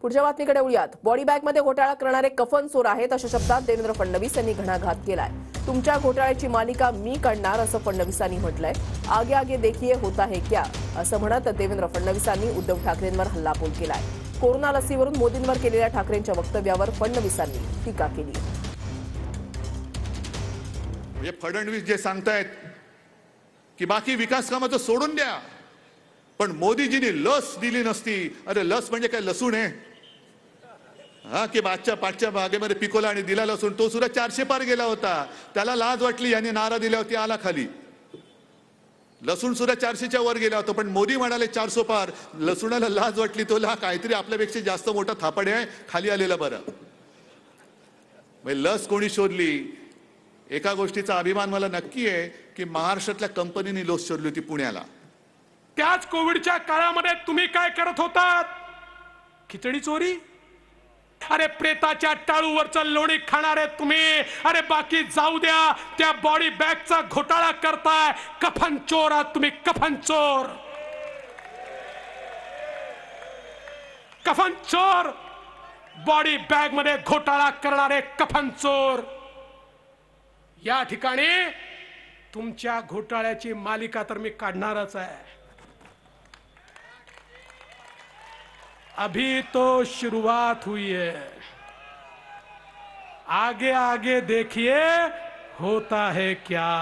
पुढच्या बातमीकडे वळूयात। बॉडी बॅगमध्ये घोटाळा करणारे कफन चोर आहेत अशा शब्दात देवेंद्र फडणवीस यांनी घणाघात केलाय। तुमच्या घोटाळ्याची मालिका मी काढणार असं फडणवीसांनी म्हटलंय। आगे आगे देखिए होता है क्या असं म्हणत देवेंद्र फडणवीसांनी उद्धव ठाकरेंवर हल्लाबोल केलाय। कोरोना लसीवरून मोदींवर केलेल्या ठाकरेंच्या वक्तव्यावर फडणवीसांनी टीका केली। म्हणजे फडणवीस जे सांगतायत की बाकी विकास कामाचं सोडून द्या, पण मोदीजींनी लस दिली नसती। अरे लस म्हणजे काय लसूण आहे? हा की बादच्या पाठच्या बागेमध्ये पिकोला आणि दिला लसूण, तो सुद्धा 400 पार गेला होता। त्याला लाज वाटली, यांनी नारा दिला होती, आला खाली। लसूण सुद्धा 400च्या वर गेला होता, पण मोदी म्हणाले 400 पार। लसूणाला लाज वाटली, तो काहीतरी आपल्यापेक्षा जास्त मोठा थापड आहे, खाली आलेला बरं। लस कोणी शोधली? एका गोष्टीचा अभिमान मला नक्की आहे की महाराष्ट्रातल्या कंपनीने लस शोधली होती पुण्याला। त्याच कोविडच्या काळामध्ये तुम्ही काय करत होतात? खिचडी चोरी। अरे प्रेताच्या टाळूवरचं लोणी खाणारे तुम्ही, अरे बाकी जाऊ द्या, त्या बॉडी बॅगचा घोटाळा करताय। कफन चोर आहात तुम्ही, कफन चोर, कफन चोर, बॉडी बॅग मध्ये घोटाळा करणारे कफन चोर। या ठिकाणी तुमच्या घोटाळ्याची मालिका तर मी काढणारच आहे। अभी तो शुरुआत हुई है, आगे आगे देखिए होता है क्या।